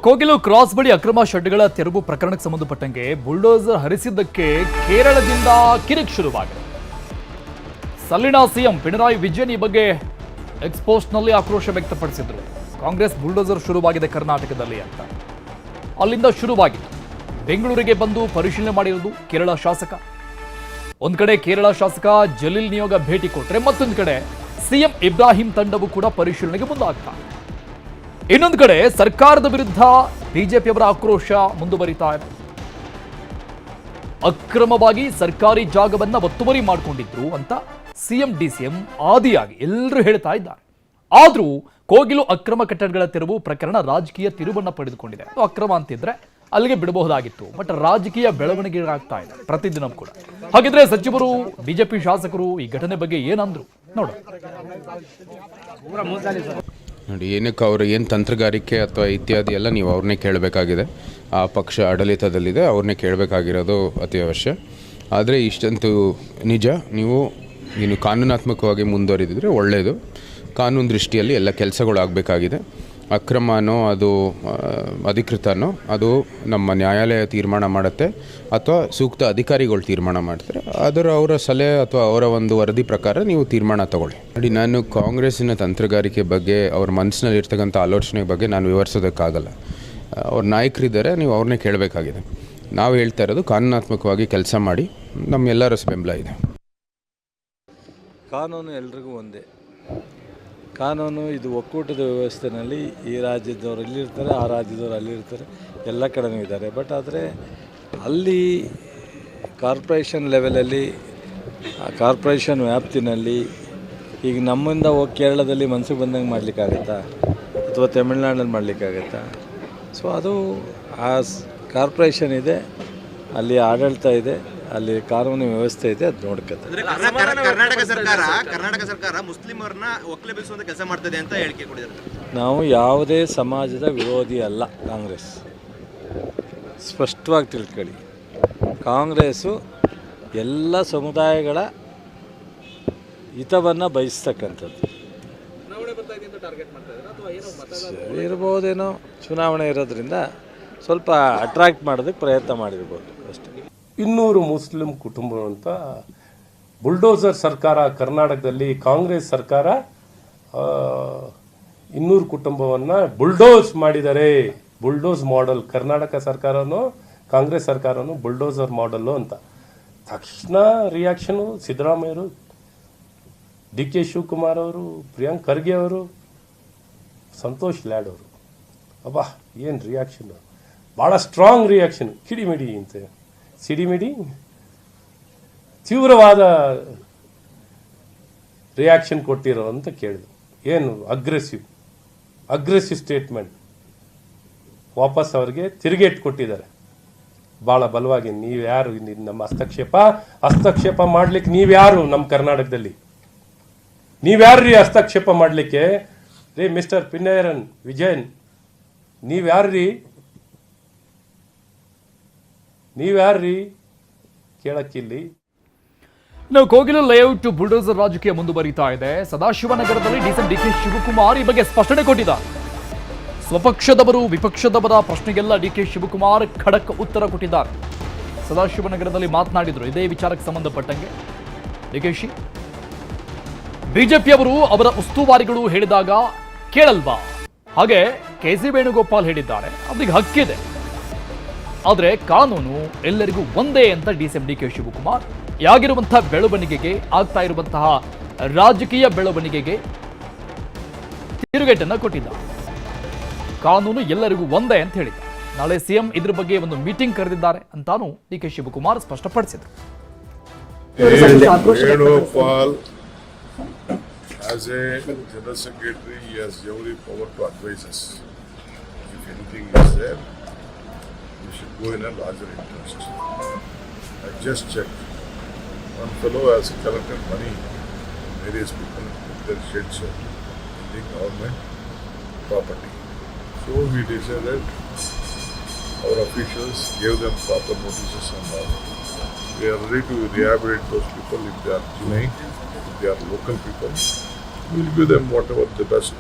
Kogilu cross ಬಳಿ ಅಕ್ರಮ ಶೆಡ್ಗಳ ತೆರವು ಪ್ರಕರಣಕ್ಕೆ ಸಂಬಂಧಪಟ್ಟಂಗೆ ಬುಲ್ಡೋಸರ್ ಹರಿಸಿದ್ದಕ್ಕೆ ಕೇರಳದಿಂದ ಕಿರಿಕ್ ಶುರುವಾಗಿದೆ. ಸಲ್ಲಿನ ಸಿಎಂ ಪಿಣರಾಯಿ ವಿಜಯನ್ ಈ ಬಗ್ಗೆ ಎಕ್ಸ್ಪೋಸ್ಟ್ನಲ್ಲಿ ಆಕ್ರೋಶ ವ್ಯಕ್ತಪಡಿಸಿದ್ರು. ಕಾಂಗ್ರೆಸ್ ಬುಲ್ಡೋಸರ್ ಶುರುವಾಗಿದೆ ಕರ್ನಾಟಕದಲ್ಲಿ ಅಂತ. ಅಲ್ಲಿಂದ ಶುರುವಾಗಿತ್ತು. ಬೆಂಗಳೂರಿಗೆ ಬಂದು ಪರಿಶೀಲನೆ ಮಾಡಿರುವುದು ಕೇರಳ ಶಾಸಕ. ಒಂದ್ ಕಡೆ ಕೇರಳ ಶಾಸಕ ಜಲೀಲ್ ನಿಯೋಗ ಭೇಟಿ ಕೊಟ್ರೆ, ಮತ್ತೊಂದು ಕಡೆ ಸಿಎಂ ಇಬ್ರಾಹಿಂ ತಂಡವು ಕೂಡ ಪರಿಶೀಲನೆಗೆ ಮುಂದಾಗ್ತಾರೆ. ಇನ್ನೊಂದು ಕಡೆ ಸರ್ಕಾರದ ವಿರುದ್ಧ ಬಿಜೆಪಿಯವರ ಆಕ್ರೋಶ ಮುಂದುವರಿತಾ ಇದೆ. ಅಕ್ರಮವಾಗಿ ಸರ್ಕಾರಿ ಜಾಗವನ್ನ ಒತ್ತುವರಿ ಮಾಡಿಕೊಂಡಿದ್ರು ಅಂತ ಸಿಎಂ ಡಿಸಿಎಂ ಆದಿಯಾಗಿ ಎಲ್ಲರೂ ಹೇಳ್ತಾ ಇದ್ದಾರೆ. ಆದ್ರೂ ಕೋಗಿಲು ಅಕ್ರಮ ಕಟ್ಟಡಗಳ ತೆರವು ಪ್ರಕರಣ ರಾಜಕೀಯ ತಿರುವನ್ನ ಪಡೆದುಕೊಂಡಿದೆ. ಅಕ್ರಮ ಅಂತಿದ್ರೆ ಅಲ್ಲಿಗೆ ಬಿಡಬಹುದಾಗಿತ್ತು, ಬಟ್ ರಾಜಕೀಯ ಬೆಳವಣಿಗೆ ಆಗ್ತಾ ಇದೆ ಪ್ರತಿದಿನ ಕೂಡ. ಹಾಗಿದ್ರೆ ಸಚಿವರು, ಬಿಜೆಪಿ ಶಾಸಕರು ಈ ಘಟನೆ ಬಗ್ಗೆ ಏನಂದ್ರು ನೋಡ. ನೋಡಿ, ಏನಕ್ಕೆ ಅವರು ಏನು ತಂತ್ರಗಾರಿಕೆ ಅಥವಾ ಇತ್ಯಾದಿ ಎಲ್ಲ ನೀವು ಅವ್ರನ್ನೇ ಕೇಳಬೇಕಾಗಿದೆ. ಆ ಪಕ್ಷ ಆಡಳಿತದಲ್ಲಿದೆ, ಅವ್ರನ್ನೇ ಕೇಳಬೇಕಾಗಿರೋದು ಅತಿ ಅವಶ್ಯ. ಆದರೆ ಇಷ್ಟಂತೂ ನಿಜ, ನೀವು ಕಾನೂನಾತ್ಮಕವಾಗಿ ಮುಂದುವರಿದಿದ್ರೆ ಒಳ್ಳೆಯದು. ಕಾನೂನು ದೃಷ್ಟಿಯಲ್ಲಿ ಎಲ್ಲ ಕೆಲಸಗಳು ಆಗಬೇಕಾಗಿದೆ. ಅಕ್ರಮನೋ ಅದು ಅಧಿಕೃತನೋ ಅದು ನಮ್ಮ ನ್ಯಾಯಾಲಯ ತೀರ್ಮಾನ ಮಾಡುತ್ತೆ, ಅಥವಾ ಸೂಕ್ತ ಅಧಿಕಾರಿಗಳು ತೀರ್ಮಾನ ಮಾಡ್ತಾರೆ. ಅವರ ಸಲಹೆ ಅಥವಾ ಅವರ ಒಂದು ವರದಿ ಪ್ರಕಾರ ನೀವು ತೀರ್ಮಾನ ತಗೊಳ್ಳಿ. ನೋಡಿ, ನಾನು ಕಾಂಗ್ರೆಸ್ಸಿನ ತಂತ್ರಗಾರಿಕೆ ಬಗ್ಗೆ, ಅವ್ರ ಮನಸ್ಸಿನಲ್ಲಿ ಇರ್ತಕ್ಕಂಥ ಆಲೋಚನೆ ಬಗ್ಗೆ ನಾನು ವಿವರಿಸೋದಕ್ಕಾಗಲ್ಲ. ಅವ್ರ ನಾಯಕರಿದ್ದಾರೆ, ನೀವು ಅವ್ರನ್ನೇ ಕೇಳಬೇಕಾಗಿದೆ. ನಾವು ಹೇಳ್ತಾ ಇರೋದು ಕಾನೂನಾತ್ಮಕವಾಗಿ ಕೆಲಸ ಮಾಡಿ, ನಮ್ಮೆಲ್ಲರ ಬೆಂಬಲ ಇದೆ. ಕಾನೂನು ಎಲ್ರಿಗೂ ಒಂದೇ. ಕಾನೂನು ಇದು ಒಕ್ಕೂಟದ ವ್ಯವಸ್ಥೆಯಲ್ಲಿ ಈ ರಾಜ್ಯದವರು ಇಲ್ಲಿರ್ತಾರೆ, ಆ ರಾಜ್ಯದವರು ಅಲ್ಲಿರ್ತಾರೆ, ಎಲ್ಲ ಕಡೆನೂ ಇದ್ದಾರೆ. ಬಟ್ ಆದರೆ ಅಲ್ಲಿ ಕಾರ್ಪೊರೇಷನ್ ಲೆವೆಲಲ್ಲಿ, ಆ ಕಾರ್ಪೊರೇಷನ್ ವ್ಯಾಪ್ತಿನಲ್ಲಿ ಈಗ ನಮ್ಮಿಂದ ಹೋಗಿ ಕೇರಳದಲ್ಲಿ ಮನಸ್ಸಿಗೆ ಬಂದಂಗೆ ಮಾಡಲಿಕ್ಕಾಗತ್ತಾ, ಅಥವಾ ತಮಿಳ್ನಾಡಲ್ಲಿ ಮಾಡಲಿಕ್ಕಾಗತ್ತಾ? ಸೊ ಅದು ಆ ಕಾರ್ಪೊರೇಷನ್ ಇದೆ, ಅಲ್ಲಿ ಆಡಳಿತ ಇದೆ, ಅಲ್ಲಿ ಕಾನೂನು ವ್ಯವಸ್ಥೆ ಇದೆ, ಅದು ನೋಡ್ಕೊತಾರೆ. ಕರ್ನಾಟಕ ಸರ್ಕಾರ ಮುಸ್ಲಿಮರನ್ನ ಒಕ್ಕಲೆಬ್ಬಿಸುವಂತ ಕೆಲಸ ಮಾಡ್ತದೆ ಅಂತ ಹೇಳಿಕೆ ಕೊಟ್ಟಿದ್ದಾರೆ. ನಾವು ಯಾವುದೇ ಸಮಾಜದ ವಿರೋಧಿ ಅಲ್ಲ. ಕಾಂಗ್ರೆಸ್ ಸ್ಪಷ್ಟವಾಗಿ ತಿಳ್ಕೊಳ್ಳಿ, ಕಾಂಗ್ರೆಸ್ಸು ಎಲ್ಲ ಸಮುದಾಯಗಳ ಹಿತವನ್ನು ಬಯಸ್ತಕ್ಕಂಥದ್ದು. ಇರ್ಬೋದೇನೋ, ಚುನಾವಣೆ ಇರೋದ್ರಿಂದ ಸ್ವಲ್ಪ ಅಟ್ರಾಕ್ಟ್ ಮಾಡೋದಕ್ಕೆ ಪ್ರಯತ್ನ ಮಾಡಿರ್ಬೋದು ಅಷ್ಟೇ. 200 ಮುಸ್ಲಿಂ ಕುಟುಂಬ ಅಂತ ಬುಲ್ಡೋಸರ್ ಸರ್ಕಾರ ಕರ್ನಾಟಕದಲ್ಲಿ, ಕಾಂಗ್ರೆಸ್ ಸರ್ಕಾರ 200 ಕುಟುಂಬವನ್ನು ಬುಲ್ಡೋಸ್ ಮಾಡಿದ್ದಾರೆ. ಬುಲ್ಡೋಸ್ ಮಾಡೆಲ್ ಕರ್ನಾಟಕ ಸರ್ಕಾರನೂ ಕಾಂಗ್ರೆಸ್ ಸರ್ಕಾರನೂ ಬುಲ್ಡೋಸರ್ ಮಾಡೆಲ್ಲು ಅಂತ. ತಕ್ಷಣ ರಿಯಾಕ್ಷನು ಸಿದ್ದರಾಮಯ್ಯರು, ಡಿ ಕೆ ಶಿವಕುಮಾರ್ ಅವರು, ಪ್ರಿಯಾಂಕ್ ಖರ್ಗೆ ಅವರು, ಸಂತೋಷ್ ಲ್ಯಾಡ್ ಅವರು. ಅಬ್ಬಾ ಏನು ರಿಯಾಕ್ಷನು, ಭಾಳ ಸ್ಟ್ರಾಂಗ್ ರಿಯಾಕ್ಷನ್. ಕಿಡಿಮಿಡಿ ಅಂತ ಸಿಡಿಮಿಡಿ ತೀವ್ರವಾದ ರಿಯಾಕ್ಷನ್ ಕೊಟ್ಟಿರೋ ಅಂತ ಕೇಳಿದ್ರು. ಏನು ಅಗ್ರೆಸಿವ್ ಸ್ಟೇಟ್ಮೆಂಟ್ ವಾಪಸ್ ಅವ್ರಿಗೆ ತಿರುಗೇಟ್ ಕೊಟ್ಟಿದ್ದಾರೆ ಭಾಳ ಬಲವಾಗಿ. ನೀವ್ಯಾರು ನಮ್ಮ ಹಸ್ತಕ್ಷೇಪ ಮಾಡ್ಲಿಕ್ಕೆ? ನೀವ್ಯಾರು ನಮ್ಮ ಕರ್ನಾಟಕದಲ್ಲಿ? ನೀವ್ಯಾರ್ರೀ ಹಸ್ತಕ್ಷೇಪ ಮಾಡಲಿಕ್ಕೆ? ರೀ ಮಿಸ್ಟರ್ ಪಿಣರಾಯಿ ವಿಜಯನ್, ನೀವ್ಯಾರ್ರೀ ಕೇಳಕ್ಕಿಲ್ಲಿ? ಕೋಗಿಲು ಲೇಔಟ್ ಬುಲ್ಡೋಸರ್ ರಾಜಕೀಯ ಮುಂದುವರಿತಾ ಇದೆ. ಸದಾಶಿವನಗರದಲ್ಲಿ ಡಿಕೆ ಶಿವಕುಮಾರ್ ಈ ಬಗ್ಗೆ ಸ್ಪಷ್ಟನೆ ಕೊಟ್ಟಿದ್ದಾರೆ. ಸ್ವಪಕ್ಷದವರು ವಿಪಕ್ಷದವರ ಪ್ರಶ್ನೆಗೆಲ್ಲ ಡಿಕೆ ಶಿವಕುಮಾರ್ ಖಡಕ್ ಉತ್ತರ ಕೊಟ್ಟಿದ್ದಾರೆ. ಸದಾಶಿವನಗರದಲ್ಲಿ ಮಾತನಾಡಿದ್ರು ಇದೇ ವಿಚಾರಕ್ಕೆ ಸಂಬಂಧಪಟ್ಟಂಗೆ. ಡಿಕೆಶಿ, ಬಿಜೆಪಿಯವರು ಅವರ ಉಸ್ತುವಾರಿಗಳು ಹೇಳಿದಾಗ ಕೇಳಲ್ವಾ? ಹಾಗೆ ಕೆ.ಸಿ. ವೇಣುಗೋಪಾಲ್ ಹೇಳಿದ್ದಾರೆ, ಅವರಿಗೆ ಹಕ್ಕಿದೆ. ಆದರೆ ಕಾನೂನು ಎಲ್ಲರಿಗೂ ಒಂದೇ ಅಂತ ಡಿಸಿಎಂ ಡಿ ಕೆ ಶಿವಕುಮಾರ್ ಆಗಿರುವಂತಹ ಬೆಳವಣಿಗೆಗೆ, ಆಗ್ತಾ ಇರುವಂತಹ ರಾಜಕೀಯ ಬೆಳವಣಿಗೆಗೆ ತಿರುಗೇಟನ್ನು ಕೊಟ್ಟಿದ್ದಾರೆ. ಕಾನೂನು ಎಲ್ಲರಿಗೂ ಒಂದೇ ಅಂತ ಹೇಳಿದ್ದಾರೆ. ನಾಳೆ ಸಿಎಂ ಇದ್ರ ಬಗ್ಗೆ ಒಂದು ಮೀಟಿಂಗ್ ಕರೆದಿದ್ದಾರೆ ಅಂತಾನು ಡಿ ಕೆ ಶಿವಕುಮಾರ್ ಸ್ಪಷ್ಟಪಡಿಸಿದರು. As a General Secretary, he has every power to advise us. If anything is there, we should go in a larger interest. I just checked. One fellow has collected money from various people with their sheds of the government property. So we decided, our officials gave them proper notices and all. We are ready to rehabilitate those people if they are genuine, if they are local people. We will give them whatever the best